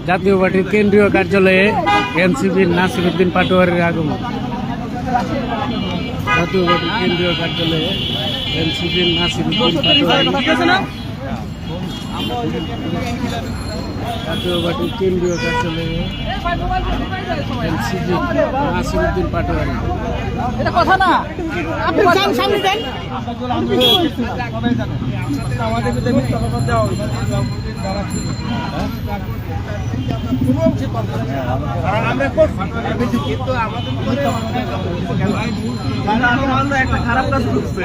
জাতীয় পার্টির কেন্দ্রীয় কার্যালয়ে এনসিপির নাসিরউদ্দিন পাটোয়ারির আগমন। জাতীয় পার্টির কেন্দ্রীয় কার্যালয়ে এনসিপির নাসিরউদ্দিন পাটোয়ারি। জাতীয় পার্টির কেন্দ্রীয় কার্যালয়ে এনসিপির নাসিরউদ্দিন পাটোয়ারি। এটা কথা না, আপনি সামনে দেন। আমাদের একটা খারাপ কাজ করছে।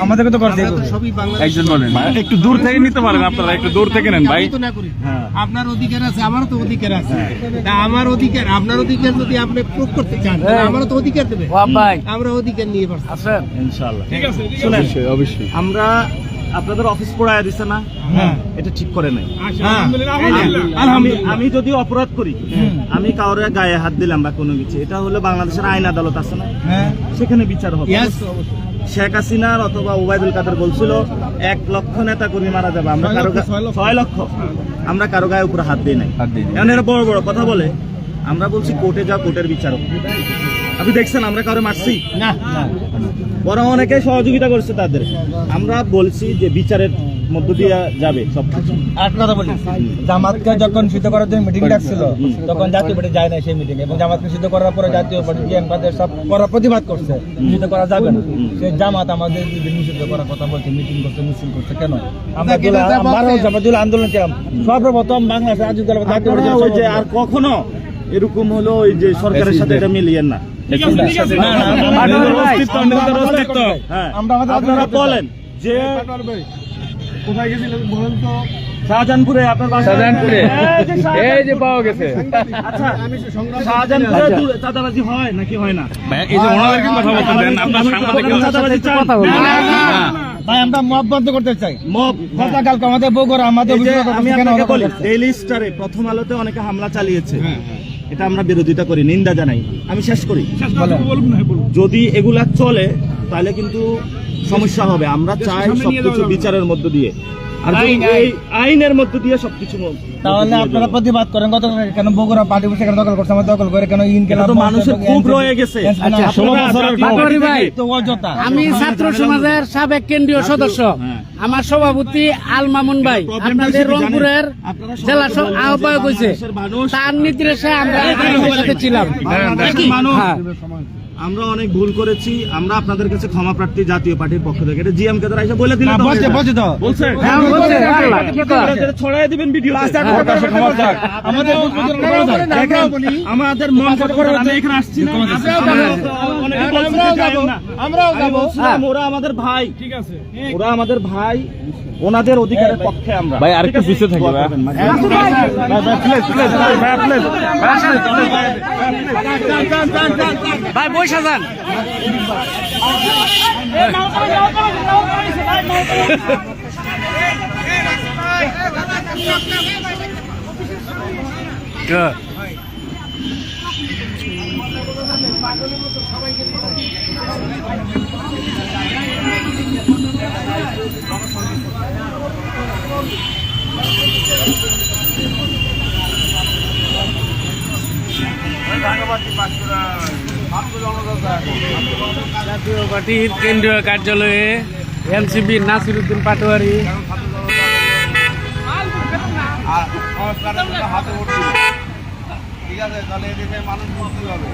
আমাদেরকে তো করছে একজন বলেন, একটু দূর থেকে নিতে পারেন, আপনারা একটু দূর থেকে নেন ভাই। আপনার অধিকার আছে, আমারও তো অধিকার আছে। আমার অধিকার, আপনার অধিকার যদি আপনি প্রয়োগ করতে চান, আমারও তো অধিকার দেবে। আমরা অধিকার নিয়ে পারছি ইনশাআল্লাহ। ঠিক আছে, শুনেন, অবশ্যই আমরা আপনাদের অফিস পড়ায় দিছে না, এটা ঠিক করে নাই। আমি যদি অপরাধ করি, আমি কারোর গায়ে হাত দিলাম বা কোনো কিছু, এটা হলো বাংলাদেশের আইন আদালত আছে না, সেখানে বিচার হবে। শেখ হাসিনার অথবা ওবায়দুল কাদের বলছিল 1 লক্ষ নেতা কর্মী মারা যাবে, আমরা কারো 6 লক্ষ, আমরা কারো গায়ে উপরে হাত দিই নাই। এখন এরা বড় বড় কথা বলে, আমরা বলছি কোর্টে যাও, কোর্টের বিচার হোক। আপনি দেখছেন আমরা কারো মারছি না, বরং অনেকে সহযোগিতা করছে তাদের। আমরা বলছি যে বিচারের মধ্য দিয়ে যাবে সবকিছু। একটা কথা বলি, জামাতকে যখন সিদ্ধ করার জন্য মিটিং ডাকছিল, তখন জাতীয় পার্টি যায় না সেই মিটিং, এবং জামাতকে সিদ্ধ করার পরে জাতীয় পার্টি সব প্রতিবাদ করছে, সিদ্ধ করা যাবে না। সেই জামাত আমাদের নিষিদ্ধ করার কথা বলছে, মিটিং করছে, মিছিল করছে। কেন? আমরা আন্দোলন ছিলাম সর্বপ্রথম বাংলাদেশের জাতীয় পার্টি। আর কখনো এরকম হলো ওই যে সরকারের সাথে এটা মিলিয়ে না। আপনারা বলেন যে কোথায় গেছিলেন বলেন তো? শাহজাহানপুরে। আপনার বাসা শাহজাহানপুরে? এই যে পাওয়া গেছে। আচ্ছা, শাহজাহানপুরে চাঁদাবাজি হয় নাকি হয় না? এই যে ওনাদেরকে কথা বলতে দেন, আপনারা সাংবাদিকরা চাঁদাবাজি কথা বলেন ভাই। আমরা মব বন্ধ করতে চাই। মব গতকালকে আমাদের বগুড়া, আমাদের আমি আপনাকে বলি, ডেইলি স্টারে প্রথম আলোতে অনেকে হামলা চালিয়েছে, এটা আমরা বিরোধিতা করি, নিন্দা জানাই। আমি শেষ করি, যদি এগুলা চলে তাহলে কিন্তু সমস্যা হবে। আমরা চাই সবকিছু বিচারের মধ্য দিয়ে, আর আইনের মধ্য দিয়ে সবকিছু। তাহলে আপনারা প্রতিবাদ করেন। গতকাল কেন বগুড়া পার্টি বসে কেন দখল করছে, আমরা দখল করে কেন? মানুষের খুব রয়ে গেছে। আমি ছাত্র সমাজের সাবেক কেন্দ্রীয় সদস্য, আমার সভাপতি আল মামুন ভাই আপনাদের রংপুরের জেলা আহ্বায়ক হয়েছে, তার নির্দেশে আমরা ছিলাম। আমরা অনেক ভুল করেছি, আমরা আপনাদের কাছে ক্ষমা প্রার্থী জাতীয় পার্টির পক্ষ থেকে। এটা জিএম কাদের এসে বলে দিলেন, ছড়াই দিবেন ভিডিও। আমাদের মন এখানে আসছি না, আমরাও যাবো। ওরা আমাদের ভাই, ঠিক আছে, ওরা আমাদের ভাই, ওনাদের অধিকারের পক্ষে আমরা। ভাই আরেকটু পিছিয়ে থাকি ভাই, বৈশা যান। জাতীয় পার্টির কেন্দ্রীয় কার্যালয়ে এনসিপির নাসিরউদ্দিন পাটোয়ারি। ঠিক আছে, তাহলে এদেশে মানুষ মুক্তি হবে।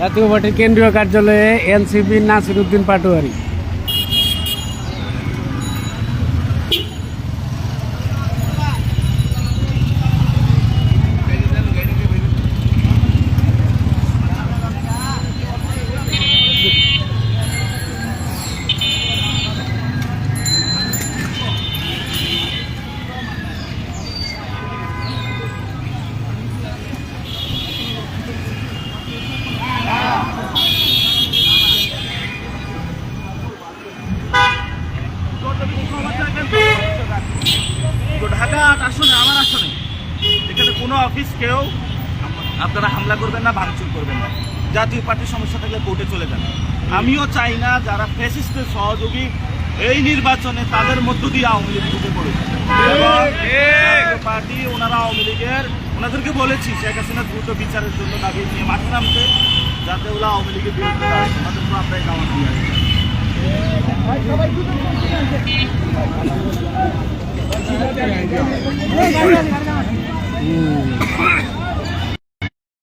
জাতীয় পার্টির কেন্দ্রীয় কার্যালয়ে এনসিপির নাসিরউদ্দিন পাটোয়ারি। অফিসকেও আপনারা হামলা করবেন না, ভাঙচুর করবেন না। জাতীয় পার্টির সমস্যা থাকলে কোর্টে চলে যান। আমিও চাই না যারা ফ্যাসিস্টের সহযোগী এই নির্বাচনে তাদের মধ্য দিয়ে আওয়ামী লীগ ঢুকে পড়ুক। এবং জাতীয় পার্টি ওনারা আওয়ামী লীগের ওনাদেরকে বলেছি শেখ হাসিনা দ্রুত বিচারের জন্য দাবি নিয়ে মাঠে নামতে, যাতে ওরা আওয়ামী লীগের বিরুদ্ধে দাঁড়ায়। ওনাদেরকে আপনারা দাওয়াত দিয়ে আসবেন।